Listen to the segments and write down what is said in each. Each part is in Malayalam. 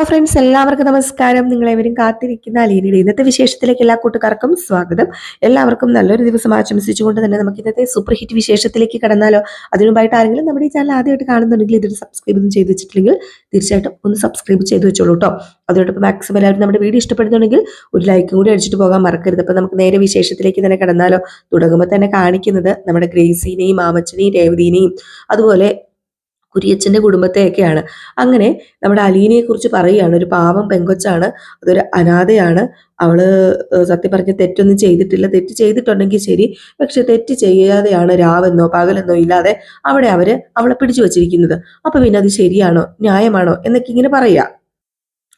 ഫ്രണ്ട്സ്, എല്ലാവർക്കും നമസ്കാരം. നിങ്ങളെവരും കാത്തിരിക്കുന്ന അലീനയുടെ ഇന്നത്തെ വിശേഷത്തിലേക്ക് എല്ലാ കൂട്ടുകാർക്കും സ്വാഗതം. എല്ലാവർക്കും നല്ലൊരു ദിവസം ആശംസിച്ചുകൊണ്ട് തന്നെ നമുക്ക് ഇന്നത്തെ സൂപ്പർ ഹിറ്റ് വിശേഷത്തിലേക്ക് കടന്നാലോ. അതിനുമുമ്പായിട്ട് ആരെങ്കിലും നമ്മുടെ ഈ ചാനൽ ആദ്യമായിട്ട് കാണുന്നുണ്ടെങ്കിൽ ഇതൊരു സബ്സ്ക്രൈബ് ഒന്നും ചെയ്ത് വെച്ചിട്ടില്ലെങ്കിൽ തീർച്ചയായിട്ടും ഒന്ന് സബ്സ്ക്രൈബ് ചെയ്ത് വെച്ചോളൂ കേട്ടോ. അതോടൊപ്പം മാക്സിമം എല്ലാവരും നമ്മുടെ വീഡിയോ ഇഷ്ടപ്പെടുന്നുണ്ടെങ്കിൽ ഒരു ലൈക്കും കൂടി അടിച്ചിട്ട് പോകാൻ മറക്കരുത്. അപ്പം നമുക്ക് നേരെ വിശേഷത്തിലേക്ക് തന്നെ കടന്നാലോ. തുടങ്ങുമ്പോൾ തന്നെ കാണിക്കുന്നത് നമ്മുടെ ഗ്രേസിനെയും മാമച്ചനെയും രേവതിനെയും അതുപോലെ കുര്യച്ചന്റെ കുടുംബത്തെയൊക്കെയാണ്. അങ്ങനെ നമ്മുടെ അലീനയെ കുറിച്ച് പറയുകയാണ്. ഒരു പാവം പെങ്കൊച്ചാണ്, അതൊരു അനാഥയാണ്. അവള് സത്യം പറഞ്ഞ തെറ്റൊന്നും ചെയ്തിട്ടില്ല. തെറ്റ് ചെയ്തിട്ടുണ്ടെങ്കിൽ ശരി, പക്ഷെ തെറ്റ് ചെയ്യാതെയാണ് രാവെന്നോ പകലെന്നോ ഇല്ലാതെ അവളെ പിടിച്ചു വച്ചിരിക്കുന്നത്. അപ്പൊ പിന്നെ അത് ശരിയാണോ ന്യായമാണോ എന്നൊക്കെ ഇങ്ങനെ പറയാ.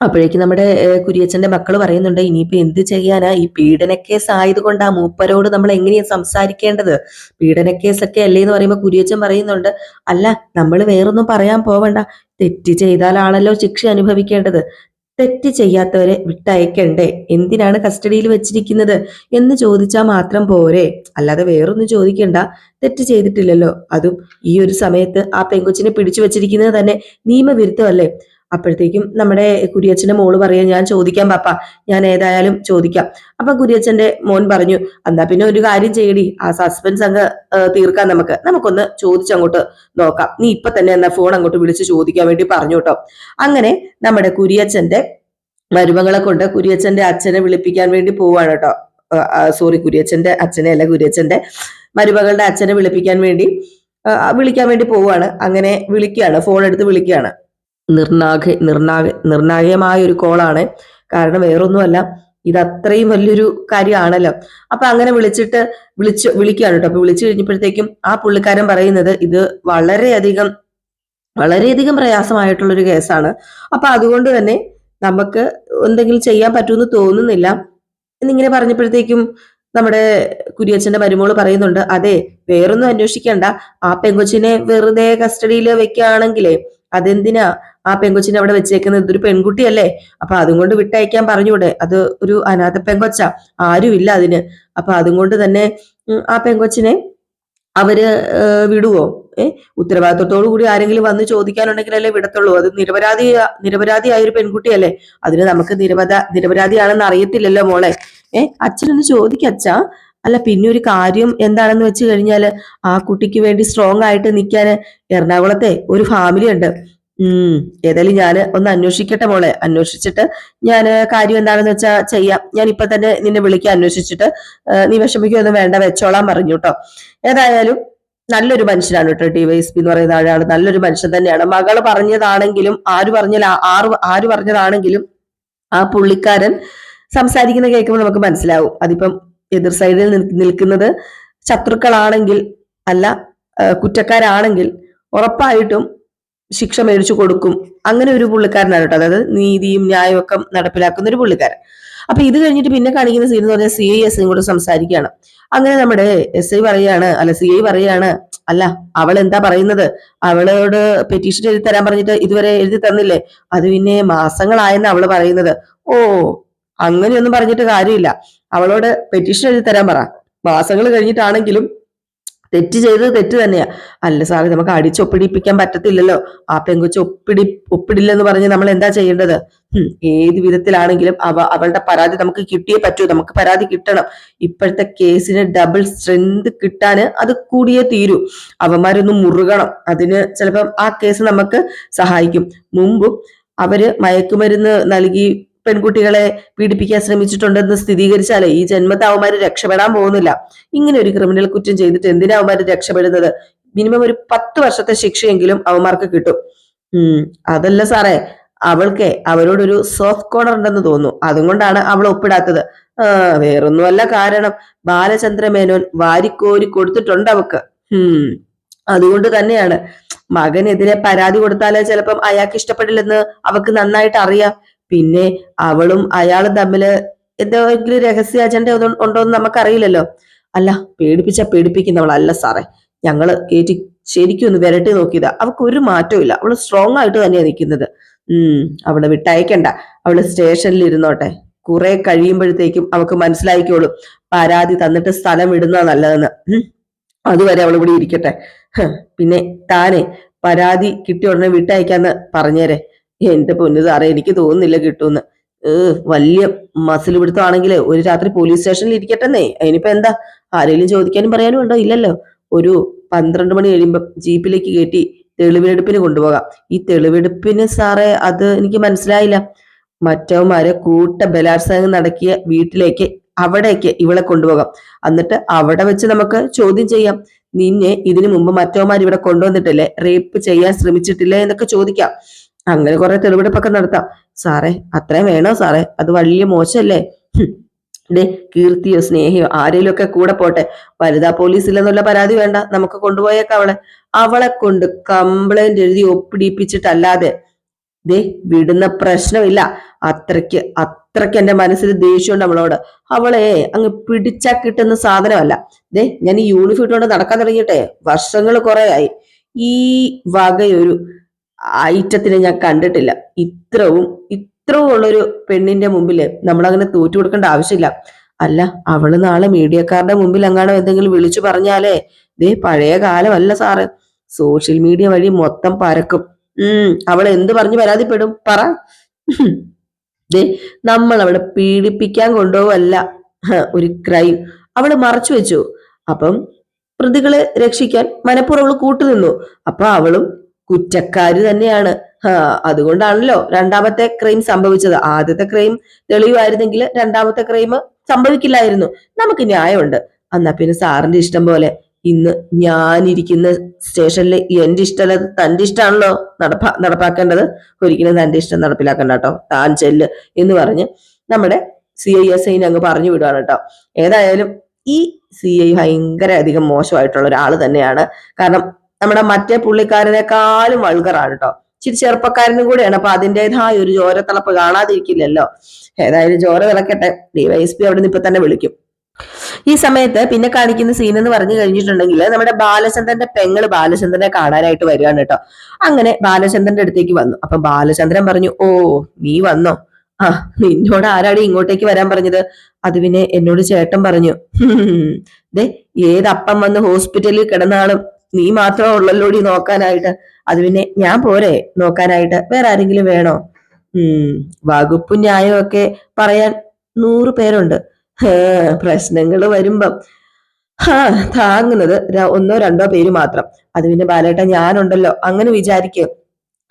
അപ്പോഴേക്കും നമ്മുടെ കുര്യച്ചന്റെ മക്കള് പറയുന്നുണ്ട്, ഇനിയിപ്പോ എന്ത് ചെയ്യാനാ, ഈ പീഡനക്കേസ് ആയതുകൊണ്ട് ആ മൂപ്പരോട് നമ്മൾ എങ്ങനെയാ സംസാരിക്കേണ്ടത്? പീഡനക്കേസൊക്കെ അല്ലേ എന്ന് പറയുമ്പോൾ കുര്യച്ചൻ പറയുന്നുണ്ട്, അല്ല നമ്മൾ വേറൊന്നും പറയാൻ പോവണ്ട, തെറ്റ് ചെയ്താലാണല്ലോ ശിക്ഷ അനുഭവിക്കേണ്ടത്. തെറ്റ് ചെയ്യാത്തവരെ വിട്ടയക്കണ്ടേ, എന്തിനാണ് കസ്റ്റഡിയിൽ വെച്ചിരിക്കുന്നത് എന്ന് ചോദിച്ചാൽ മാത്രം പോരെ, അല്ലാതെ വേറൊന്നും ചോദിക്കണ്ട. തെറ്റ് ചെയ്തിട്ടില്ലല്ലോ, അതും ഈ ഒരു സമയത്ത് ആ പെങ്കൊച്ചിനെ പിടിച്ചു വെച്ചിരിക്കുന്നത് തന്നെ നിയമവിരുദ്ധമല്ലേ. അപ്പോഴത്തേക്കും നമ്മുടെ കുര്യച്ചന്റെ മോള് പറയാ, ഞാൻ ചോദിക്കാം പാപ്പ, ഞാൻ ഏതായാലും ചോദിക്കാം. അപ്പൊ കുര്യച്ചന്റെ മോൻ പറഞ്ഞു, എന്നാ പിന്നെ ഒരു കാര്യം ചെയ്യടി, ആ സസ്പെൻസ് അങ്ങ് തീർക്കാൻ നമുക്കൊന്ന് ചോദിച്ചങ്ങോട്ട് നോക്കാം, നീ ഇപ്പൊ തന്നെ എന്നാ ഫോൺ അങ്ങോട്ട് വിളിച്ച് ചോദിക്കാൻ വേണ്ടി പറഞ്ഞു കേട്ടോ. അങ്ങനെ നമ്മുടെ കുര്യച്ചന്റെ മരുമകളെ കൊണ്ട് കുര്യച്ചന്റെ അച്ഛനെ വിളിപ്പിക്കാൻ വേണ്ടി പോവാണ് കേട്ടോ. സോറി, കുര്യച്ചന്റെ അച്ഛനെ അല്ല, കുര്യച്ചന്റെ മരുമകളുടെ അച്ഛനെ വിളിക്കാൻ വേണ്ടി പോവാണ്. അങ്ങനെ വിളിക്കുകയാണ്, ഫോൺ എടുത്ത് വിളിക്കുകയാണ്. നിർണായകമായ ഒരു കോളാണ്. കാരണം വേറൊന്നുമല്ല, ഇത് അത്രയും വലിയൊരു കാര്യമാണല്ലോ. അപ്പൊ അങ്ങനെ വിളിക്കുകയാണ് കേട്ടോ. അപ്പൊ വിളിച്ചു കഴിഞ്ഞപ്പോഴത്തേക്കും ആ പുള്ളിക്കാരൻ പറയുന്നത്, ഇത് വളരെയധികം പ്രയാസമായിട്ടുള്ളൊരു കേസാണ്. അപ്പൊ അതുകൊണ്ട് തന്നെ നമുക്ക് എന്തെങ്കിലും ചെയ്യാൻ പറ്റുമെന്ന് തോന്നുന്നില്ല എന്നിങ്ങനെ പറഞ്ഞപ്പോഴത്തേക്കും നമ്മുടെ കുര്യച്ചന്റെ മരുമോള് പറയുന്നുണ്ട്, അതെ, വേറൊന്നും അന്വേഷിക്കണ്ട, ആ പെങ്കൊച്ചിനെ വെറുതെ കസ്റ്റഡിയിൽ വെക്കുകയാണെങ്കിലേ അതെന്തിനാ ആ പെങ്കൊച്ചിനെ അവിടെ വെച്ചേക്കുന്നത്, ഇതൊരു പെൺകുട്ടിയല്ലേ, അപ്പൊ അതും കൊണ്ട് വിട്ടയക്കാൻ പറഞ്ഞൂടെ, അത് ഒരു അനാഥ പെങ്കൊച്ചാ, ആരുമില്ല അതിന്. അപ്പൊ അതും കൊണ്ട് തന്നെ ആ പെങ്കൊച്ചിനെ അവര് വിടുവോ? ഉത്തരവാദിത്വത്തോടു കൂടി ആരെങ്കിലും വന്ന് ചോദിക്കാനുണ്ടെങ്കിലല്ലേ വിടത്തുള്ളൂ. അത് നിരപരാധിയായ ഒരു പെൺകുട്ടിയല്ലേ, അതിന് നമുക്ക് നിരപരാധിയാണെന്ന് അറിയത്തില്ലല്ലോ മോളെ. അച്ഛനൊന്ന് ചോദിക്കച്ചാ. അല്ല, പിന്നെ ഒരു കാര്യം എന്താണെന്ന് വെച്ച് കഴിഞ്ഞാല്, ആ കുട്ടിക്ക് വേണ്ടി സ്ട്രോങ് ആയിട്ട് നിൽക്കാൻ എറണാകുളത്തെ ഒരു ഫാമിലി ഉണ്ട്. ഏതായാലും ഞാൻ ഒന്ന് അന്വേഷിക്കട്ടെ മോളെ, അന്വേഷിച്ചിട്ട് ഞാൻ കാര്യം എന്താണെന്ന് വെച്ചാ ചെയ്യാം. ഞാൻ ഇപ്പൊ തന്നെ നിന്നെ വിളിക്കാൻ, അന്വേഷിച്ചിട്ട് നീ വിഷമിക്കൊന്നും വേണ്ട, വെച്ചോളാൻ പറഞ്ഞു കേട്ടോ. ഏതായാലും നല്ലൊരു മനുഷ്യനാണ് കേട്ടോ ഡിവൈഎസ്പി എന്ന് പറയുന്ന ആളാണ്, നല്ലൊരു മനുഷ്യൻ തന്നെയാണ്. മകള് പറഞ്ഞതാണെങ്കിലും ആര് പറഞ്ഞതാണെങ്കിലും ആ പുള്ളിക്കാരൻ സംസാരിക്കുന്ന കേൾക്കുമ്പോൾ നമുക്ക് മനസ്സിലാവും. അതിപ്പം എതിർ സൈഡിൽ നിൽക്കുന്നത് ശത്രുക്കളാണെങ്കിൽ അല്ല കുറ്റക്കാരാണെങ്കിൽ ഉറപ്പായിട്ടും ശിക്ഷ മേടിച്ചു കൊടുക്കും. അങ്ങനെ ഒരു പുള്ളിക്കാരനാണ് കേട്ടോ. അതായത് നീതിയും ന്യായവും ഒക്കെ നടപ്പിലാക്കുന്ന ഒരു പുള്ളിക്കാരൻ. അപ്പൊ ഇത് കഴിഞ്ഞിട്ട് പിന്നെ കാണിക്കുന്ന സീൻ എന്ന് പറഞ്ഞാൽ CI കൂടെ സംസാരിക്കുകയാണ്. അങ്ങനെ നമ്മുടെ SI പറയാണ്, അല്ല CI പറയാണ്, അല്ല അവൾ എന്താ പറയുന്നത്, അവളോട് പെറ്റീഷൻ എഴുതി തരാൻ പറഞ്ഞിട്ട് ഇതുവരെ എഴുതി തന്നില്ലേ, അത് പിന്നെ മാസങ്ങളായെന്ന് അവള് പറയുന്നത്. ഓ, അങ്ങനെയൊന്നും പറഞ്ഞിട്ട് കാര്യമില്ല, അവളോട് പെറ്റീഷൻ എഴുതി തരാൻ പറ. മാസങ്ങൾ കഴിഞ്ഞിട്ടാണെങ്കിലും തെറ്റ് ചെയ്തത് തെറ്റ് തന്നെയാ. അല്ല സാറേ, നമുക്ക് അടിച്ചൊപ്പിടിപ്പിക്കാൻ പറ്റത്തില്ലല്ലോ, ആ പെങ്കൊച്ച് ഒപ്പിടില്ലെന്ന് പറഞ്ഞ് നമ്മൾ എന്താ ചെയ്യേണ്ടത്? ഏത് വിധത്തിലാണെങ്കിലും അവളുടെ പരാതി നമുക്ക് കിട്ടിയേ പറ്റൂ, നമുക്ക് പരാതി കിട്ടണം. ഇപ്പോഴത്തെ കേസിന് ഡബിൾ സ്ട്രെങ്ത് കിട്ടാന് അത് കൂടിയേ തീരൂ. അവന്മാരൊന്ന് മുറുകണം, അതിന് ചിലപ്പം ആ കേസ് നമുക്ക് സഹായിക്കും. മുമ്പും അവര് മയക്കുമരുന്ന് നൽകി പെൺകുട്ടികളെ പീഡിപ്പിക്കാൻ ശ്രമിച്ചിട്ടുണ്ടെന്ന് സ്ഥിരീകരിച്ചാലേ ഈ ജന്മത്തെ അവന്മാര് രക്ഷപ്പെടാൻ പോകുന്നില്ല. ഇങ്ങനെ ഒരു ക്രിമിനൽ കുറ്റം ചെയ്തിട്ട് എന്തിനാ അവന്മാര് രക്ഷപ്പെടുന്നത്? മിനിമം ഒരു 10 വർഷത്തെ ശിക്ഷയെങ്കിലും അവന്മാർക്ക് കിട്ടും. അതല്ല സാറേ, അവരോടൊരു സോഫ്റ്റ് കോർണർ ഉണ്ടെന്ന് തോന്നുന്നു, അതുകൊണ്ടാണ് അവൾ ഒപ്പിടാത്തത്. വേറൊന്നുമല്ല കാരണം, ബാലചന്ദ്രമേനോൻ വാരിക്കോരി കൊടുത്തിട്ടുണ്ട് അവക്ക്. അതുകൊണ്ട് തന്നെയാണ്. മകനെതിരെ പരാതി കൊടുത്താലേ ചിലപ്പം അയാൾക്ക് ഇഷ്ടപ്പെടില്ലെന്ന് അവക്ക് നന്നായിട്ട് അറിയാം. പിന്നെ അവളും അയാളും തമ്മില് എന്തെങ്കിലും രഹസ്യ അജണ്ട ഉണ്ടോന്ന് നമുക്കറിയില്ലല്ലോ. അല്ല, പേടിപ്പിക്കുന്നവളല്ല സാറേ, ഞങ്ങള് കേറ്റി ശരിക്കും ഒന്ന് വിരട്ടി നോക്കിയതാ, അവൾക്ക് ഒരു മാറ്റവും ഇല്ല, അവള് സ്ട്രോങ് ആയിട്ട് തന്നെയാണ് നിൽക്കുന്നത്. അവളെ വിട്ടയക്കണ്ട, അവള് സ്റ്റേഷനിൽ ഇരുന്നോട്ടെ, കുറെ കഴിയുമ്പോഴത്തേക്കും അവൾക്ക് മനസ്സിലായിക്കോളും പരാതി തന്നിട്ട് സ്ഥലം വിടുന്ന നല്ലതെന്ന്. അതുവരെ അവൾ ഇവിടെ ഇരിക്കട്ടെ. പിന്നെ താനെ പരാതി കിട്ടിയ ഉടനെ വിട്ടയക്കാന്ന് പറഞ്ഞേരെ. എന്റെ പൊന്നു സാറേ, എനിക്ക് തോന്നുന്നില്ല കിട്ടുമെന്ന്. വലിയ മസിൽ പിടുത്തമാണെങ്കിൽ ഒരു രാത്രി പോലീസ് സ്റ്റേഷനിൽ ഇരിക്കട്ടെന്നേ. അതിനിപ്പോ എന്താ, ആരെങ്കിലും ചോദിക്കാനും പറയാനും ഉണ്ടോ? ഇല്ലല്ലോ. ഒരു 12 മണി കഴിയുമ്പോ ജീപ്പിലേക്ക് കയറ്റി തെളിവെടുപ്പിന് കൊണ്ടുപോകാം. ഈ തെളിവെടുപ്പിന് സാറേ, അത് എനിക്ക് മനസ്സിലായില്ല. മറ്റവന്മാരെ കൂട്ട ബലാത്സംഗം നടക്കിയ വീട്ടിലേക്ക്, അവിടേക്ക് ഇവളെ കൊണ്ടുപോകാം. എന്നിട്ട് അവിടെ വെച്ച് നമുക്ക് ചോദ്യം ചെയ്യാം. നിന്നെ ഇതിനു മുമ്പ് മറ്റവന്മാർ ഇവിടെ കൊണ്ടുവന്നിട്ടില്ലേ, റേപ്പ് ചെയ്യാൻ ശ്രമിച്ചിട്ടില്ലേ എന്നൊക്കെ ചോദിക്കാം. അങ്ങനെ കുറെ തെളിവെടുപ്പൊക്കെ നടത്താം. സാറേ, അത്രയും വേണോ സാറേ? അത് വലിയ മോശമല്ലേ? ഡേ, കീർത്തിയോ സ്നേഹയോ ആരെങ്കിലും ഒക്കെ കൂടെ പോട്ടെ. വനിതാ പോലീസ് ഇല്ലെന്നുള്ള പരാതി വേണ്ട, നമുക്ക് കൊണ്ടുപോയേക്കാം അവളെ. അവളെ കൊണ്ട് കംപ്ലൈന്റ് എഴുതി ഒപ്പിടിപ്പിച്ചിട്ടല്ലാതെ ദേ വിടുന്ന പ്രശ്നമില്ല. അത്രയ്ക്ക് എന്റെ മനസ്സിൽ ദേഷ്യമുണ്ട് അവളോട്. അവളെ അങ്ങ് പിടിച്ചാ കിട്ടുന്ന സാധനമല്ല. ദേ, ഞാൻ ഈ യൂണിഫോം ഇട്ടുകൊണ്ട് നടക്കാൻ തുടങ്ങിയിട്ടെ വർഷങ്ങൾ കുറെ ആയി. ഈ വകയൊരു ഐറ്റത്തിനെ ഞാൻ കണ്ടിട്ടില്ല. ഇത്രവും ഉള്ളൊരു പെണ്ണിന്റെ മുമ്പില് നമ്മളങ്ങനെ തോറ്റു കൊടുക്കേണ്ട ആവശ്യമില്ല. അല്ല, അവള് നാളെ മീഡിയക്കാരുടെ മുമ്പിൽ അങ്ങാണോ എന്തെങ്കിലും വിളിച്ചു പറഞ്ഞാലേ, ദേ പഴയ കാലമല്ല സാറ്. സോഷ്യൽ മീഡിയ വഴി മൊത്തം പരക്കും. അവൾ എന്ത് പറഞ്ഞു പരാതിപ്പെടും പറ? ദേ, നമ്മൾ അവളെ പീഡിപ്പിക്കാൻ കൊണ്ടുപോവല്ല ഒരു ക്രൈം. അവള് മറച്ചു വെച്ചു. അപ്പം പ്രതികളെ രക്ഷിക്കാൻ മനഃപൂർവ്വം കൂട്ടുനിന്നു. അപ്പൊ അവളും കുറ്റക്കാരി തന്നെയാണ്. അതുകൊണ്ടാണല്ലോ രണ്ടാമത്തെ ക്രൈം സംഭവിച്ചത്. ആദ്യത്തെ ക്രൈം തെളിവായിരുന്നെങ്കിൽ രണ്ടാമത്തെ ക്രൈം സംഭവിക്കില്ലായിരുന്നു. നമുക്ക് ന്യായമുണ്ട്. എന്നാ പിന്നെ സാറിന്റെ ഇഷ്ടം പോലെ. ഇന്ന് ഞാനിരിക്കുന്ന സ്റ്റേഷനിൽ എന്റെ ഇഷ്ടമല്ല, തന്റെ ഇഷ്ടമാണല്ലോ നടപ്പാക്കേണ്ടത്. ഒരിക്കലും തന്റെ ഇഷ്ടം നടപ്പിലാക്കണ്ട കേട്ടോ, താൻ ചെല്ല് എന്ന് പറഞ്ഞ് നമ്മുടെ CISI അങ്ങ് പറഞ്ഞു വിടുകയാണ് കേട്ടോ. ഏതായാലും ഈ CI ഭയങ്കര അധികം മോശമായിട്ടുള്ള ഒരാൾ തന്നെയാണ്. കാരണം നമ്മുടെ മറ്റേ പുള്ളിക്കാരനെക്കാളും വൾഗറാണ് കേട്ടോ. ഇച്ചിരി ചെറുപ്പക്കാരനും കൂടെയാണ്. അപ്പൊ അതിൻ്റെതായ ഒരു ചോരത്തിളപ്പ് കാണാതിരിക്കില്ലല്ലോ. ഏതായാലും ചോര തിളക്കട്ടെ. DYSP അവിടെ നിന്ന് ഇപ്പൊ തന്നെ വിളിക്കും. ഈ സമയത്ത് പിന്നെ കാണിക്കുന്ന സീൻ എന്ന് പറഞ്ഞു കഴിഞ്ഞിട്ടുണ്ടെങ്കിൽ നമ്മുടെ ബാലചന്ദ്രന്റെ പെങ്ങള് ബാലചന്ദ്രനെ കാണാനായിട്ട് വരികയാണ് കേട്ടോ. അങ്ങനെ ബാലചന്ദ്രന്റെ അടുത്തേക്ക് വന്നു. അപ്പൊ ബാലചന്ദ്രൻ പറഞ്ഞു, ഓ നീ വന്നോ? ആ, നിന്നോട് ആരാടി ഇങ്ങോട്ടേക്ക് വരാൻ പറഞ്ഞത്? അത് പിന്നെ എന്നോട് ചേട്ടൻ പറഞ്ഞു. ദേ, ഏതപ്പം വന്ന് ഹോസ്പിറ്റലിൽ കിടന്നാളും നീ മാത്രമേ ഉള്ളല്ലോടി നോക്കാനായിട്ട്. അത് പിന്നെ ഞാൻ പോരെ നോക്കാനായിട്ട്? വേറെ ആരെങ്കിലും വേണോ? വകുപ്പും ന്യായവും ഒക്കെ പറയാൻ 100 പേരുണ്ട്. പ്രശ്നങ്ങൾ വരുമ്പം താങ്ങുന്നത് 1-2 പേര് മാത്രം. അത് പിന്നെ ബാലേട്ട ഞാനുണ്ടല്ലോ, അങ്ങനെ വിചാരിക്കുക.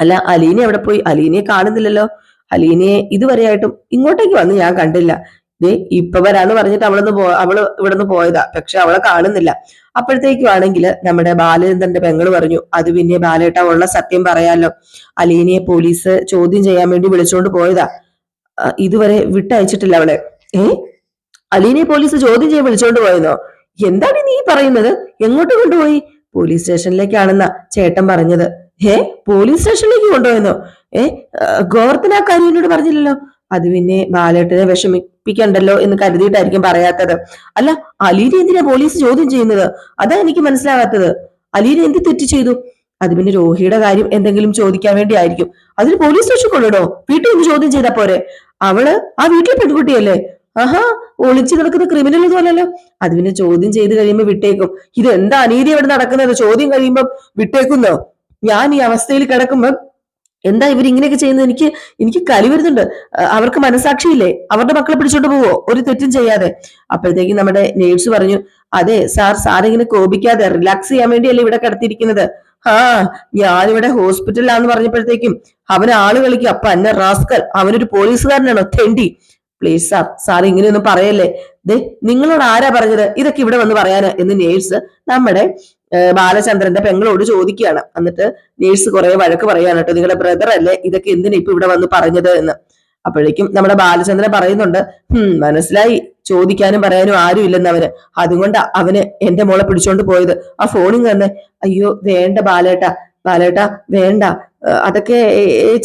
അല്ല, അലീന എവിടെ പോയി? അലീനയെ കാണുന്നില്ലല്ലോ. അലീനയെ ഇതുവരെയായിട്ടും ഇങ്ങോട്ടേക്ക് വന്ന് ഞാൻ കണ്ടില്ല. ദേ ഇപ്പൊ വരാന്ന് പറഞ്ഞിട്ട് അവള് ഇവിടുന്ന് പോയതാ, പക്ഷെ അവളെ കാണുന്നില്ല. അപ്പോഴത്തേക്കും ആണെങ്കിൽ നമ്മുടെ ബാലചന്ദ്രന്റെ പെങ്ങള് പറഞ്ഞു, അത് പിന്നെ ബാലേട്ട ഉള്ള സത്യം പറയാലോ, അലീനയെ പോലീസ് ചോദ്യം ചെയ്യാൻ വേണ്ടി വിളിച്ചുകൊണ്ട് പോയതാ. ഇതുവരെ വിട്ടയച്ചിട്ടില്ല അവളെ. അലീനയെ പോലീസ് ചോദ്യം ചെയ്യാൻ വിളിച്ചോണ്ട് പോയെന്നോ? എന്താണ് നീ പറയുന്നത്? എങ്ങോട്ട് കൊണ്ടുപോയി? പോലീസ് സ്റ്റേഷനിലേക്കാണെന്നാ ചേട്ടൻ പറഞ്ഞത്. പോലീസ് സ്റ്റേഷനിലേക്ക് കൊണ്ടുപോയെന്നോ? ഗോവർദ്ധന ആ കാര്യം എന്നോട് പറഞ്ഞില്ലല്ലോ. അത് പിന്നെ ബാലേട്ടനെ വിഷമിപ്പിക്കണ്ടല്ലോ എന്ന് കരുതിയിട്ടായിരിക്കും പറയാത്തത്. അല്ല, അലീന എന്തിനാ പോലീസ് ചോദ്യം ചെയ്യുന്നത്? അതാ എനിക്ക് മനസ്സിലാകാത്തത്. അലീന എന്ത് തെറ്റ് ചെയ്തു? അത് പിന്നെ രോഹിയുടെ കാര്യം എന്തെങ്കിലും ചോദിക്കാൻ വേണ്ടി ആയിരിക്കും. അതിന് പോലീസ് സ്റ്റേഷൻ കൊള്ളണോ? വീട്ടിൽ ഒന്ന് ചോദ്യം ചെയ്താ പോരെ? അവള് ആ വീട്ടിലെ പെൺകുട്ടിയല്ലേ? ആഹാ, ഒളിച്ചു നടക്കുന്ന ക്രിമിനൽ ഇതുപോലല്ലോ. അത് പിന്നെ ചോദ്യം ചെയ്ത് കഴിയുമ്പോ വിട്ടേക്കും. ഇത് എന്താ അനീതി അവിടെ നടക്കുന്നത്? ചോദ്യം കഴിയുമ്പം വിട്ടേക്കുന്നോ? ഞാൻ ഈ അവസ്ഥയിൽ കിടക്കുമ്പോ എന്താ ഇവരിങ്ങനെയൊക്കെ ചെയ്യുന്നത്? എനിക്ക് കലി വരുന്നുണ്ട്. അവർക്ക് മനസാക്ഷിയില്ലേ? അവരുടെ മക്കളെ പിടിച്ചോണ്ട് പോവോ ഒരു തെറ്റും ചെയ്യാതെ? അപ്പോഴത്തേക്കും നമ്മുടെ നേഴ്സ് പറഞ്ഞു, അതെ സാറിങ്ങനെ കോപിക്കാതെ റിലാക്സ് ചെയ്യാൻ വേണ്ടിയല്ലേ ഇവിടെ കിടത്തിയിരിക്കുന്നത്. ഞാനിവിടെ ഹോസ്പിറ്റലിലാന്ന് പറഞ്ഞപ്പോഴത്തേക്കും അവന് ആള് കളിക്കും. അപ്പൊ അന്ന റാസ്കൽ, അവനൊരു പോലീസുകാരനാണോ? തെണ്ടി. പ്ലീസ് സാർ ഇങ്ങനെയൊന്നും പറയല്ലേ. ദേ, നിങ്ങളോട് ആരാ പറഞ്ഞത് ഇതൊക്കെ ഇവിടെ വന്ന് പറയാന് എന്ന് നേഴ്സ് നമ്മുടെ ബാലചന്ദ്രന്റെ പെങ്ങളോട് ചോദിക്കുകയാണ്. എന്നിട്ട് നേഴ്സ് കുറെ വഴക്ക് പറയാണ് കേട്ടോ, നിങ്ങളുടെ ബ്രദർ അല്ലേ ഇതൊക്കെ എന്തിനാ ഇപ്പൊ ഇവിടെ വന്ന് പറഞ്ഞത് എന്ന്. അപ്പോഴേക്കും നമ്മുടെ ബാലചന്ദ്രൻ പറയുന്നുണ്ട്, മനസ്സിലായി, ചോദിക്കാനും പറയാനും ആരും ഇല്ലെന്ന് അവന്, അതുകൊണ്ട് അവന് എന്റെ മോളെ പിടിച്ചോണ്ട് പോയത്. ആ ഫോണിൽ തന്നെ. അയ്യോ വേണ്ട ബാലേട്ട വേണ്ട, അതൊക്കെ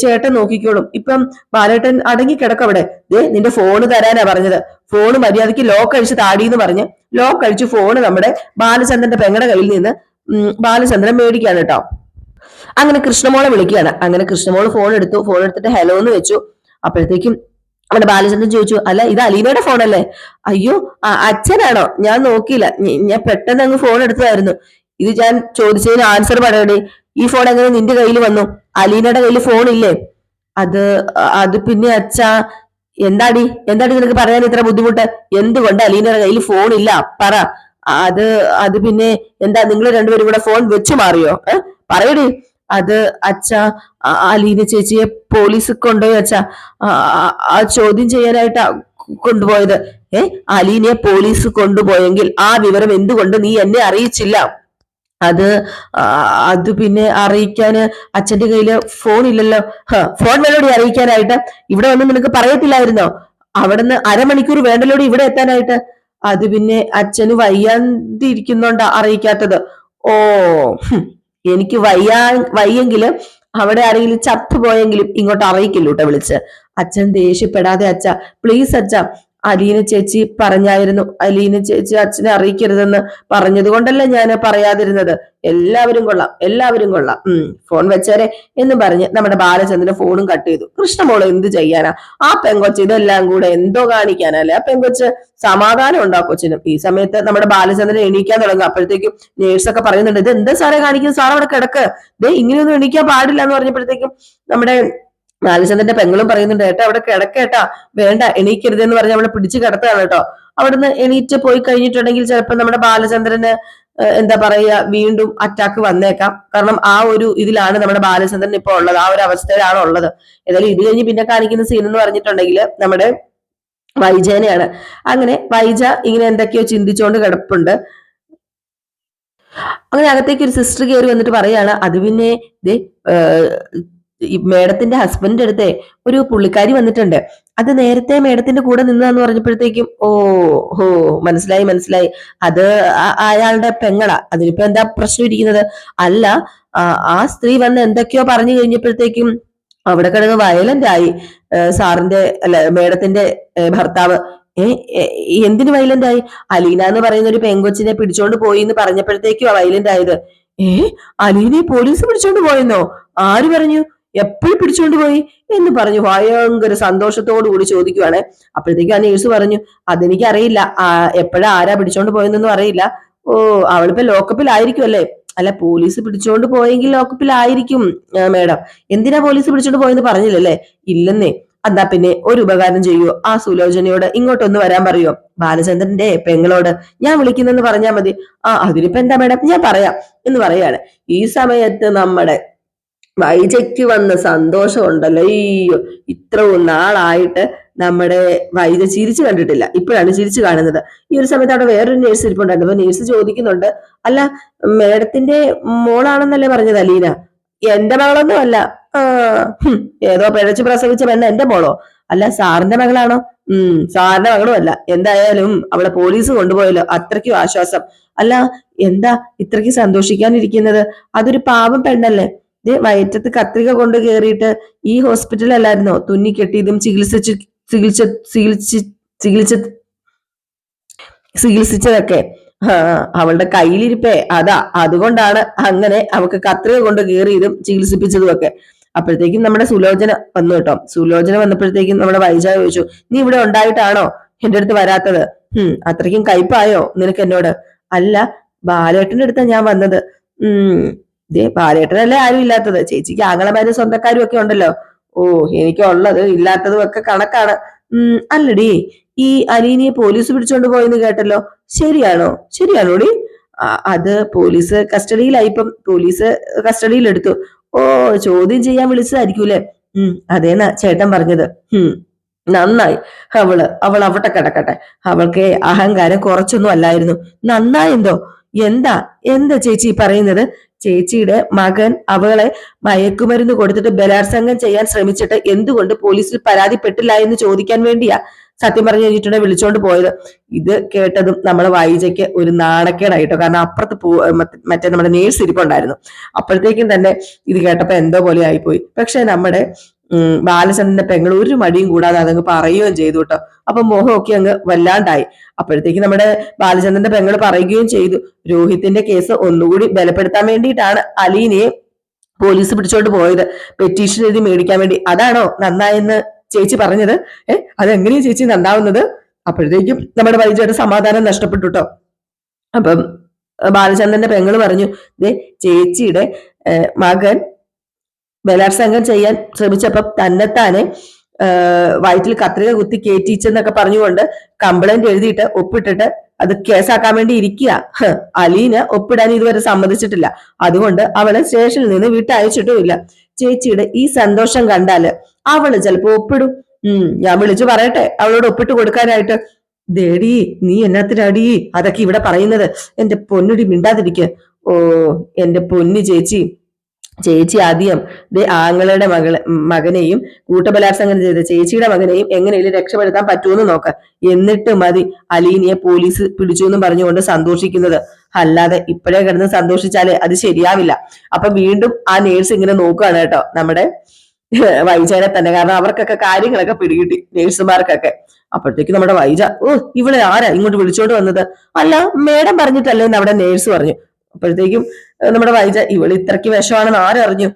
ചേട്ടൻ നോക്കിക്കോളും. ഇപ്പം ബാലേട്ടൻ അടങ്ങി കിടക്കവിടെ. നിന്റെ ഫോണ് തരാനാ പറഞ്ഞത്. ഫോണ് മര്യാദയ്ക്ക് ലോക്ക് അഴിച്ച് താടിയെന്ന് പറഞ്ഞ് ലോക്ക് അഴിച്ച് ഫോണ് നമ്മുടെ ബാലചന്ദ്രന്റെ പെങ്ങളുടെ കയ്യിൽ നിന്ന് ബാലചന്ദ്രൻ മേടിക്കാണ് കേട്ടോ. അങ്ങനെ കൃഷ്ണമോളെ വിളിക്കുകയാണ്. അങ്ങനെ കൃഷ്ണമോള് ഫോൺ എടുത്തിട്ട് ഹലോ എന്ന് വെച്ചു. അപ്പോഴത്തേക്കും നമ്മുടെ ബാലചന്ദ്രൻ ചോദിച്ചു, അല്ല ഇത് അലീനയുടെ ഫോണല്ലേ? അയ്യോ അച്ഛനാണോ? ഞാൻ നോക്കിയില്ല, ഞാൻ പെട്ടെന്ന് അങ്ങ് ഫോൺ എടുത്തതായിരുന്നു. ഇത് ഞാൻ ചോദിച്ചതിന് ആൻസർ പറയണേ. ഈ ഫോൺ എങ്ങനെ നിന്റെ കയ്യിൽ വന്നു? അലീനയുടെ കയ്യിൽ ഫോൺ ഇല്ലേ? അത് അത് പിന്നെ അച്ഛാ, എന്താടി എന്താടി നിനക്ക് പറയാൻ ഇത്ര ബുദ്ധിമുട്ട്? എന്തുകൊണ്ട് അലീനയുടെ കയ്യിൽ ഫോൺ ഇല്ല? പറ. അത് അത് പിന്നെ എന്താ, നിങ്ങൾ രണ്ടുപേരും കൂടെ ഫോൺ വെച്ചു മാറിയോ? പറയടി. അത് അച്ഛാ, അലീന ചേച്ചിയെ പോലീസ് കൊണ്ടുപോയി അച്ഛാ. ആ ചോദ്യം ചെയ്യാനായിട്ടാ കൊണ്ടുപോയത്. അലീനയെ പോലീസ് കൊണ്ടുപോയെങ്കിൽ ആ വിവരം എന്തുകൊണ്ട് നീ എന്നെ അറിയിച്ചില്ല? അത് അത് പിന്നെ അറിയിക്കാന് അച്ഛന്റെ കയ്യില് ഫോൺ ഇല്ലല്ലോ. ഫോൺ വേണോടി അറിയിക്കാനായിട്ട്? ഇവിടെ ഒന്നും നിനക്ക് പറയത്തില്ലായിരുന്നോ? അവിടുന്ന് അരമണിക്കൂർ വേണ്ടല്ലോടി ഇവിടെ എത്താനായിട്ട്. അത് പിന്നെ അച്ഛന് വയ്യാതിരിക്കുന്നുണ്ടാ അറിയിക്കാത്തത്. ഓ, എനിക്ക് വയ്യെങ്കില് അവിടെ ആരെങ്കിലും ചത്തുപോയെങ്കിലും ഇങ്ങോട്ട് അറിയിക്കില്ല കേട്ടോ വിളിച്ച്. അച്ഛൻ ദേഷ്യപ്പെടാതെ അച്ഛ, പ്ലീസ് അച്ഛ. അലീന ചേച്ചി പറഞ്ഞായിരുന്നു, അലീന ചേച്ചി അച്ഛനെ അറിയിക്കരുതെന്ന്. പറഞ്ഞത് കൊണ്ടല്ലേ ഞാൻ പറയാതിരുന്നത്. എല്ലാവരും കൊള്ളാം, എല്ലാവരും കൊള്ളാം. ഫോൺ വെച്ചേരെ എന്ന് പറഞ്ഞ് നമ്മുടെ ബാലചന്ദ്രൻ ഫോണും കട്ട് ചെയ്തു. കൃഷ്ണമോള് എന്ത് ചെയ്യാനാ? ആ പെങ്കൊച്ച് ഇതെല്ലാം കൂടെ എന്തോ കാണിക്കാനല്ലേ? ആ പെങ്കൊച്ച് സമാധാനം ഉണ്ടോ ആ കൊച്ചിനും? ഈ സമയത്ത് നമ്മുടെ ബാലചന്ദ്രൻ എണീക്കാൻ തുടങ്ങും. അപ്പോഴത്തേക്കും നേഴ്സൊക്കെ പറയുന്നുണ്ട്, ഇത് എന്താ സാറേ കാണിക്കുന്നത്? സാർ അവിടെ കിടക്ക്, ഇങ്ങനെയൊന്നും എണീക്കാൻ പാടില്ല എന്ന് പറഞ്ഞപ്പോഴത്തേക്കും നമ്മുടെ ബാലചന്ദ്രന്റെ പെങ്ങളും പറയുന്നുണ്ട്, ഏട്ടാ അവിടെ കിടക്കേട്ടാ, വേണ്ട എണീക്കരുതെന്ന് പറഞ്ഞ് അവളെ പിടിച്ചു കിടത്താണ് കേട്ടോ. അവിടുന്ന് എണീറ്റ് പോയി കഴിഞ്ഞിട്ടുണ്ടെങ്കിൽ ചിലപ്പോൾ നമ്മുടെ ബാലചന്ദ്രന് എന്താ പറയുക, വീണ്ടും അറ്റാക്ക് വന്നേക്കാം. കാരണം ആ ഒരു ഇതിലാണ് നമ്മുടെ ബാലചന്ദ്രൻ ഇപ്പൊ ഉള്ളത്, ആ ഒരു അവസ്ഥയിലാണ് ഉള്ളത്. ഏതായാലും ഇത് കഴിഞ്ഞ് പിന്നെ കാണിക്കുന്ന സീൻ എന്ന് പറഞ്ഞിട്ടുണ്ടെങ്കിൽ നമ്മുടെ വൈജയനെയാണ്. അങ്ങനെ വൈജ ഇങ്ങനെ എന്തൊക്കെയോ ചിന്തിച്ചുകൊണ്ട് കിടപ്പുണ്ട്. അങ്ങനെ അകത്തേക്ക് ഒരു സിസ്റ്റർ കയറി വന്നിട്ട് പറയാണ്, അത് പിന്നെ ഈ മേഡത്തിന്റെ ഹസ്ബൻഡിന്റെ അടുത്തെ ഒരു പുള്ളിക്കാരി വന്നിട്ടുണ്ട്. അത് നേരത്തെ മേഡത്തിന്റെ കൂടെ നിന്നതെന്ന് പറഞ്ഞപ്പോഴത്തേക്കും ഹോ മനസ്സിലായി മനസ്സിലായി, അത് അയാളുടെ പെങ്ങളാ. അതിനിപ്പോ എന്താ പ്രശ്നം ഇരിക്കുന്നത്? അല്ല, ആ സ്ത്രീ വന്ന് എന്തൊക്കെയോ പറഞ്ഞു കഴിഞ്ഞപ്പോഴത്തേക്കും അവിടെ കിടന്ന് വയലന്റ് ആയി സാറിന്റെ അല്ല മേഡത്തിന്റെ ഭർത്താവ്. എന്തിന് വയലന്റ് ആയി? അലീന എന്ന് പറയുന്ന ഒരു പെങ്കൊച്ചിനെ പിടിച്ചോണ്ട് പോയി എന്ന് പറഞ്ഞപ്പോഴത്തേക്കും വയലന്റ് ആയത്. അലീനെ പോലീസ് പിടിച്ചോണ്ട് പോയെന്നോ? ആര് പറഞ്ഞു? എപ്പോഴും പിടിച്ചോണ്ട് പോയി എന്ന് പറഞ്ഞു ഭയങ്കര സന്തോഷത്തോടു കൂടി ചോദിക്കുവാണ്. അപ്പോഴത്തേക്കും ആ നേഴ്സ് പറഞ്ഞു, അതെനിക്ക് അറിയില്ല, എപ്പോഴാ ആരാ പിടിച്ചോണ്ട് പോയെന്നൊന്നും അറിയില്ല. ഓ, അവളിപ്പോ ലോക്കപ്പിലായിരിക്കും അല്ലേ? അല്ല, പോലീസ് പിടിച്ചോണ്ട് പോയെങ്കിൽ ലോക്കപ്പിലായിരിക്കും മേഡം. എന്തിനാ പോലീസ് പിടിച്ചോണ്ട് പോയെന്ന് പറഞ്ഞില്ലല്ലേ? ഇല്ലെന്നേ. എന്നാ പിന്നെ ഒരു ഉപകാരം ചെയ്യുവോ, ആ സുലോചനയോട് ഇങ്ങോട്ടൊന്ന് വരാൻ പറയുമോ? ബാലചന്ദ്രന്റെ പെങ്ങളോട് ഞാൻ വിളിക്കുന്നെന്ന് പറഞ്ഞാൽ മതി. അതിനിപ്പോ എന്താ മേഡം, ഞാൻ പറയാം എന്ന് പറയാണ്. ഈ സമയത്ത് നമ്മുടെ വൈജയ്ക്ക് വന്ന സന്തോഷം ഉണ്ടല്ലോ, അയ്യോ, ഇത്രയും നാളായിട്ട് നമ്മുടെ വൈജ ചിരിച്ചു കണ്ടിട്ടില്ല, ഇപ്പോഴാണ് ചിരിച്ചു കാണുന്നത്. ഈ ഒരു സമയത്ത് അവിടെ വേറൊരു നേഴ്സ് ഇരിപ്പുണ്ടായിരുന്നു. അപ്പൊ നേഴ്സ് ചോദിക്കുന്നുണ്ട്, അല്ല മേഡത്തിന്റെ മോളാണെന്നല്ലേ പറഞ്ഞത് അലീന? എന്റെ മകളൊന്നും അല്ല. ഏതോ പിഴച്ചു പ്രസവിച്ച പെണ്ണ എന്റെ മോളോ? അല്ല, സാറിന്റെ മകളാണോ? സാറിന്റെ മകളും അല്ല. എന്തായാലും അവളെ പോലീസ് കൊണ്ടുപോയല്ലോ, അത്രയ്ക്കും ആശ്വാസം. അല്ല, എന്താ ഇത്രയ്ക്ക് സന്തോഷിക്കാനിരിക്കുന്നത്? അതൊരു പാവം പെണ്ണല്ലേ? വയറ്റത്ത് കത്രിക കൊണ്ട് കയറിയിട്ട് ഈ ഹോസ്പിറ്റലല്ലായിരുന്നോ തുന്നിക്കെട്ടിയതും ചികിത്സിച്ചതൊക്കെ? അവളുടെ കയ്യിലിരിപ്പേ അതാ, അതുകൊണ്ടാണ് അങ്ങനെ അവക്ക് കത്രിക കൊണ്ട് കയറിയതും ചികിത്സിപ്പിച്ചതും ഒക്കെ. അപ്പോഴത്തേക്കും നമ്മുടെ സുലോചന വന്നു കേട്ടോ. സുലോചന വന്നപ്പോഴത്തേക്കും നമ്മുടെ വൈജ ചോദിച്ചു, നീ ഇവിടെ ഉണ്ടായിട്ടാണോ എന്റെ അടുത്ത് വരാത്തത്? അത്രയ്ക്കും കയ്പായോ നിനക്ക് എന്നോട്? അല്ല, ബാലേട്ടന്റെ അടുത്താ ഞാൻ വന്നത്. ബാലേട്ടനല്ലേ ആരും ഇല്ലാത്തത്, ചേച്ചിക്ക് ആങ്ങളമാരും സ്വന്തക്കാരും ഒക്കെ ഉണ്ടല്ലോ. ഓ, എനിക്കുള്ളത് ഇല്ലാത്തതും ഒക്കെ കണക്കാണ്. അല്ലടി, ഈ അലീനയെ പോലീസ് പിടിച്ചോണ്ട് പോയെന്ന് കേട്ടല്ലോ, ശരിയാണോ? ശരിയാണോടി? അത് പോലീസ് കസ്റ്റഡിയിലായിപ്പം, പോലീസ് കസ്റ്റഡിയിൽ എടുത്തു. ഓ, ചോദ്യം ചെയ്യാൻ വിളിച്ചതായിരിക്കൂലേ? അതേന്നാ ചേട്ടൻ പറഞ്ഞത്. നന്നായി. അവൾ അവിടെ കിടക്കട്ടെ. അവൾക്ക് അഹങ്കാരം കുറച്ചൊന്നും അല്ലായിരുന്നു. നന്നായെന്തോ? എന്താ എന്താ ചേച്ചി പറയുന്നത്? ചേച്ചിയുടെ മകൻ അവളെ മയക്കുമരുന്ന് കൊടുത്തിട്ട് ബലാത്സംഗം ചെയ്യാൻ ശ്രമിച്ചിട്ട് എന്തുകൊണ്ട് പോലീസിൽ പരാതിപ്പെട്ടില്ല എന്ന് ചോദിക്കാൻ വേണ്ടിയാ സത്യം പറഞ്ഞു കഴിഞ്ഞിട്ടുണ്ടെങ്കിൽ വിളിച്ചോണ്ട് പോയത്. ഇത് കേട്ടതും നമ്മളെ വൈജയ്ക്ക് ഒരു നാണക്കേടായിട്ടോ. കാരണം അപ്പുറത്ത് മറ്റേ നമ്മുടെ നേഴ്സ് ഇരിപ്പുണ്ടായിരുന്നു. അപ്പോഴത്തേക്കും തന്നെ ഇത് കേട്ടപ്പോ എന്തോ പോലെ ആയിപ്പോയി. പക്ഷെ നമ്മുടെ ബാലചന്ദ്രന്റെ പെങ്ങൾ ഒരു മടിയും കൂടാതെ അതങ്ങ് പറയുകയും ചെയ്തു കേട്ടോ. അപ്പൊ മോഹമൊക്കെ അങ്ങ് വല്ലാണ്ടായി. അപ്പോഴത്തേക്ക് നമ്മുടെ ബാലചന്ദ്രന്റെ പെങ്ങൾ പറയുകയും ചെയ്തു, രോഹിത്തിന്റെ കേസ് ഒന്നുകൂടി ബലപ്പെടുത്താൻ വേണ്ടിയിട്ടാണ് അലീനയെ പോലീസ് പിടിച്ചോണ്ട് പോയത്, പെറ്റീഷൻ എഴുതി മേടിക്കാൻ വേണ്ടി. അതാണോ നന്നായെന്ന് ചേച്ചി പറഞ്ഞത്? അതെങ്ങനെയാ ചേച്ചി നന്നാവുന്നത്? അപ്പോഴത്തേക്കും നമ്മുടെ വൈജയുടെ സമാധാനം നഷ്ടപ്പെട്ടു കേട്ടോ. അപ്പം ബാലചന്ദ്രന്റെ പെങ്ങൾ പറഞ്ഞു, ചേച്ചിയുടെ മകൻ ബലാത്സംഗം ചെയ്യാൻ ശ്രമിച്ചപ്പോ തന്നെത്താനെ വയറ്റിൽ കത്രിക കുത്തി കയറ്റിച്ചെന്നൊക്കെ പറഞ്ഞുകൊണ്ട് കംപ്ലൈന്റ് എഴുതിയിട്ട് ഒപ്പിട്ടിട്ട് അത് കേസാക്കാൻ വേണ്ടി ഇരിക്കുക. അലീന ഒപ്പിടാൻ ഇതുവരെ സമ്മതിച്ചിട്ടില്ല. അതുകൊണ്ട് അവളെ സ്റ്റേഷനിൽ നിന്ന് വിട്ടയച്ചിട്ടുമില്ല. ചേച്ചിയുടെ ഈ സന്തോഷം കണ്ടാല് അവള് ചിലപ്പോ ഒപ്പിടും. ഞാൻ വിളിച്ചു പറയട്ടെ അവളോട് ഒപ്പിട്ട് കൊടുക്കാനായിട്ട്. ദേടി നീ എന്നാത്തിനാടി അതൊക്കെ ഇവിടെ പറയുന്നത്? എന്റെ പൊന്നുടി മിണ്ടാതിരിക്കുക. ഓ എന്റെ പൊന്നു ചേച്ചി, ചേച്ചി ആദ്യം ആങ്ങളുടെ മകനെയും കൂട്ടബലാത്സംഗം ചെയ്ത ചേച്ചിയുടെ മകനെയും എങ്ങനെയും രക്ഷപ്പെടുത്താൻ പറ്റുമെന്ന് നോക്കാം. എന്നിട്ട് മതി അലീനയെ പോലീസ് പിടിച്ചു എന്ന് പറഞ്ഞുകൊണ്ട് സന്തോഷിക്കുന്നത്. അല്ലാതെ ഇപ്പോഴേ കിടന്ന് സന്തോഷിച്ചാലേ അത് ശരിയാവില്ല. അപ്പൊ വീണ്ടും ആ നേഴ്സ് ഇങ്ങനെ നോക്കുകയാണ് കേട്ടോ നമ്മുടെ വൈജാനെ തന്നെ. കാരണം അവർക്കൊക്കെ കാര്യങ്ങളൊക്കെ പിടികിട്ടി നേഴ്സുമാർക്കൊക്കെ. അപ്പോഴത്തേക്ക് നമ്മുടെ വൈജ, ഇവിടെ ആരാ ഇങ്ങോട്ട് വിളിച്ചോണ്ട് വന്നത്? അല്ല മേഡം പറഞ്ഞിട്ടല്ലേ നമ്മുടെ നേഴ്സ് പറഞ്ഞു. അപ്പോഴത്തേക്കും നമ്മുടെ വൈജ, ഇവള് ഇത്രയ്ക്ക് വിഷമാണെന്ന് ആരറിഞ്ഞു?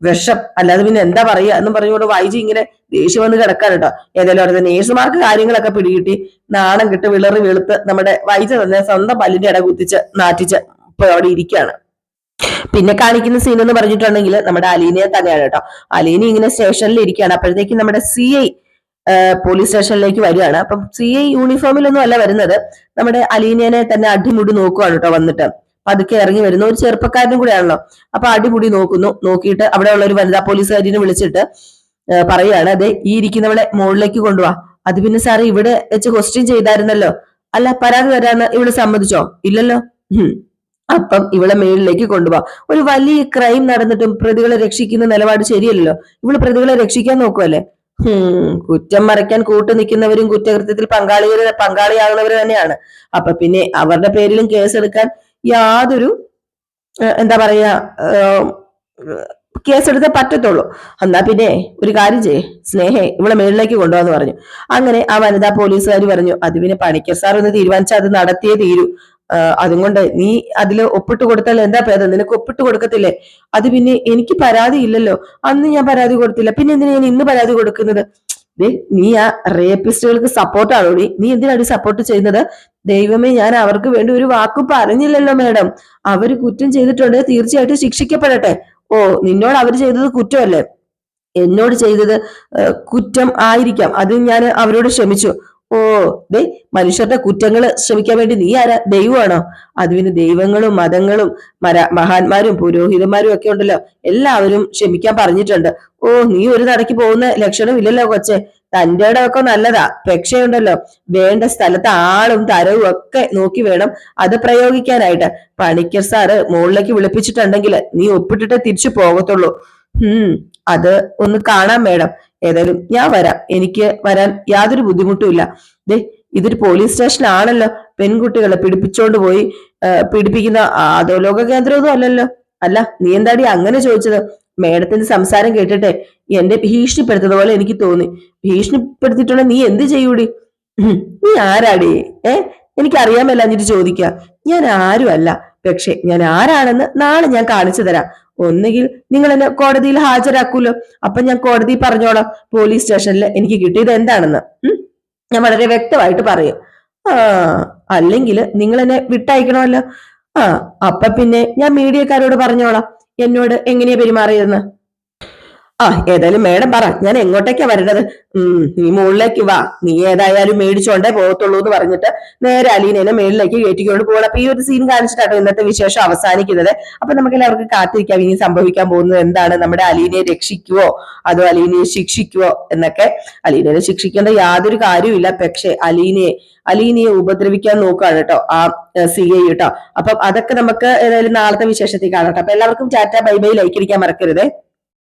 വിഷം അല്ലാതെ പിന്നെ എന്താ പറയുക എന്നും പറഞ്ഞുകൊണ്ട് വൈജി ഇങ്ങനെ ദേഷ്യം വന്ന് കിടക്കാൻ കേട്ടോ. ഏതായാലും അടുത്ത നേഴ്സുമാർക്ക് കാര്യങ്ങളൊക്കെ പിടികിട്ടി നാണം കിട്ട് വിളറി വെളുത്ത് നമ്മുടെ വൈജ തന്നെ സ്വന്തം പല്ലിന്റെ ഇട കുത്തിച്ച് നാറ്റിച്ച് ഇപ്പൊ അവിടെ ഇരിക്കുകയാണ്. പിന്നെ കാണിക്കുന്ന സീൻ എന്ന് പറഞ്ഞിട്ടുണ്ടെങ്കിൽ നമ്മുടെ അലീനയെ തന്നെയാണ് കേട്ടോ. അലീന ഇങ്ങനെ സ്റ്റേഷനിൽ ഇരിക്കുകയാണ്. അപ്പോഴത്തേക്കും നമ്മുടെ CI പോലീസ് സ്റ്റേഷനിലേക്ക് വരികയാണ്. അപ്പം CI യൂണിഫോമിലൊന്നും അല്ല വരുന്നത്. നമ്മുടെ അലീനയെ തന്നെ അടിമുടി നോക്കുവാണ് കേട്ടോ. വന്നിട്ട് പതുക്കെ ഇറങ്ങി വരുന്ന ഒരു ചെറുപ്പക്കാരനും കൂടെയാണല്ലോ. അപ്പൊ അടിമുടി നോക്കിയിട്ട് അവിടെ ഉള്ള ഒരു വനിതാ പോലീസുകാരിനെ വിളിച്ചിട്ട് പറയുകയാണ്, അതെ ഈ ഇരിക്കുന്നവളെ മുകളിലേക്ക് കൊണ്ടുപോവാ. അത് പിന്നെ സാറ് ഇവിടെ വെച്ച് ക്വസ്റ്റ്യൻ ചെയ്തായിരുന്നല്ലോ. അല്ല പരാതി തരാന്ന് ഇവള് സമ്മതിച്ചോ? ഇല്ലല്ലോ. അപ്പം ഇവളെ മേളിലേക്ക് കൊണ്ടുപോവാ. ഒരു വലിയ ക്രൈം നടന്നിട്ടും പ്രതികളെ രക്ഷിക്കുന്ന നിലപാട് ശരിയല്ലല്ലോ. ഇവള് പ്രതികളെ രക്ഷിക്കാൻ നോക്കുവല്ലേ. കുറ്റം മറയ്ക്കാൻ കൂട്ടു നിൽക്കുന്നവരും കുറ്റകൃത്യത്തിൽ പങ്കാളിയാകുന്നവര് തന്നെയാണ്. അപ്പൊ പിന്നെ അവരുടെ പേരിലും കേസെടുക്കാൻ യാതൊരു എന്താ പറയാ കേസെടുത്തേ പറ്റത്തുള്ളൂ. എന്നാ പിന്നെ ഒരു കാര്യം ചെയ്യേ സ്നേഹേ ഇവളെ മേളിലേക്ക് കൊണ്ടുപോകാന്ന് പറഞ്ഞു. അങ്ങനെ ആ വനിതാ പോലീസുകാർ പറഞ്ഞു, അത് പിന്നെ പണിക്കർ സാർ ഒന്ന് തീരുമാനിച്ചാൽ അത് നടത്തിയേ തീരൂ. അതുകൊണ്ട് നീ അതില് ഒപ്പിട്ട് കൊടുത്താൽ എന്താ ഭേദം? നിനക്ക് ഒപ്പിട്ട് കൊടുക്കത്തില്ലേ? അത് പിന്നെ എനിക്ക് പരാതി ഇല്ലല്ലോ. അന്ന് ഞാൻ പരാതി കൊടുത്തില്ല, പിന്നെ എന്തിനാ ഞാൻ ഇന്ന് പരാതി കൊടുക്കുന്നത്? നീ ആ റേപ്പിസ്റ്റുകൾക്ക് സപ്പോർട്ടാണോ? നീ എന്തിനാണ് സപ്പോർട്ട് ചെയ്യുന്നത്? ദൈവമേ, ഞാൻ അവർക്ക് വേണ്ടി ഒരു വാക്ക് പറഞ്ഞില്ലല്ലോ മേഡം. അവര് കുറ്റം ചെയ്തിട്ടുണ്ടെങ്കിൽ തീർച്ചയായിട്ടും ശിക്ഷിക്കപ്പെടട്ടെ. ഓ നിന്നോട് അവര് ചെയ്തത് കുറ്റമല്ലേ? എന്നോട് ചെയ്തത് കുറ്റം ആയിരിക്കാം, അത് ഞാൻ അവരോട് ക്ഷമിച്ചു. ഓ മനുഷ്യരുടെ കുറ്റങ്ങൾ ക്ഷമിക്കാൻ വേണ്ടി നീ ആരാ? ദൈവമാണോ? അത് പിന്നെ ദൈവങ്ങളും മതങ്ങളും മഹാന്മാരും പുരോഹിതന്മാരും ഒക്കെ ഉണ്ടല്ലോ, എല്ലാവരും ക്ഷമിക്കാൻ പറഞ്ഞിട്ടുണ്ട്. ഓ നീ ഒരു നടക്ക് പോകുന്ന ലക്ഷണം ഇല്ലല്ലോ കൊച്ചെ. തന്റെ ഇടമൊക്കെ നല്ലതാ, പക്ഷയുണ്ടല്ലോ വേണ്ട സ്ഥലത്ത് ആളും തരവും ഒക്കെ നോക്കി വേണം അത് പ്രയോഗിക്കാനായിട്ട്. പണിക്കർ സാറ് മുകളിലേക്ക് വിളിപ്പിച്ചിട്ടുണ്ടെങ്കിൽ നീ ഒപ്പിട്ടിട്ടേ തിരിച്ചു പോകത്തുള്ളൂ. അത് ഒന്ന് കാണാൻ മേഡം. ഏതായാലും ഞാൻ വരാം, എനിക്ക് വരാൻ യാതൊരു ബുദ്ധിമുട്ടുമില്ല. ഇതൊരു പോലീസ് സ്റ്റേഷൻ ആണല്ലോ, പെൺകുട്ടികളെ പിടിപ്പിച്ചോണ്ട് പോയി പീഡിപ്പിക്കുന്ന അധോലോക കേന്ദ്രമൊന്നും അല്ലല്ലോ. അല്ല നീ എന്താടി അങ്ങനെ ചോദിച്ചത്? മേഡത്തിന്റെ സംസാരം കേട്ടിട്ടെ എന്റെ ഭീഷണിപ്പെടുത്തത് പോലെ എനിക്ക് തോന്നി. ഭീഷണിപ്പെടുത്തിയിട്ടുണ്ടെ നീ എന്ത് ചെയ്യൂടി? നീ ആരാടി? എനിക്കറിയാമല്ല എന്നിട്ട് ചോദിക്ക. ഞാൻ ആരും അല്ല, പക്ഷെ ഞാൻ ആരാണെന്ന് നാളെ ഞാൻ കാണിച്ചു തരാം. ഒന്നുകിൽ നിങ്ങൾ എന്നെ കോടതിയിൽ ഹാജരാക്കൂലോ, അപ്പൊ ഞാൻ കോടതി പറഞ്ഞോളാം പോലീസ് സ്റ്റേഷനിൽ എനിക്ക് കിട്ടിയത് എന്താണെന്ന്. ഞാൻ വളരെ വ്യക്തമായിട്ട് പറയും. അല്ലെങ്കിൽ നിങ്ങൾ എന്നെ വിട്ടയക്കണമല്ലോ. അപ്പൊ പിന്നെ ഞാൻ മീഡിയക്കാരോട് പറഞ്ഞോളാം എന്നോട് എങ്ങനെയാ പെരുമാറിയതെന്ന്. ഏതായാലും മേഡം പറ, ഞാൻ എങ്ങോട്ടേക്കാ വരേണ്ടത്? നീ മുകളിലേക്ക് വാ, നീ ഏതായാലും മേടിച്ചോണ്ടേ പോകത്തുള്ളൂ എന്ന് പറഞ്ഞിട്ട് നേരെ അലീനേനെ മേളിലേക്ക് കയറ്റിക്കൊണ്ട് പോകണം. അപ്പൊ ഈ ഒരു സീൻ കാണിച്ചിട്ടാണ് ഇന്നത്തെ വിശേഷം അവസാനിക്കുന്നത്. അപ്പൊ നമുക്ക് എല്ലാവർക്കും കാത്തിരിക്കാം ഇനി സംഭവിക്കാൻ പോകുന്നത് എന്താണ്. നമ്മുടെ അലീനയെ രക്ഷിക്കുവോ അതോ അലീനയെ ശിക്ഷിക്കുവോ എന്നൊക്കെ. അലീനയെ ശിക്ഷിക്കേണ്ട യാതൊരു കാര്യവുമില്ല, പക്ഷെ അലീനയെ ഉപദ്രവിക്കാൻ നോക്കുകയാണ് കേട്ടോ ആ CI കേട്ടോ. അപ്പം അതൊക്കെ നമുക്ക് ഏതായാലും നാളത്തെ വിശേഷത്തിൽ കാണാം. അപ്പൊ എല്ലാവർക്കും ടാറ്റ ബൈ ബൈ, ലൈക്ക് അടിക്കാൻ മറക്കരുതേ.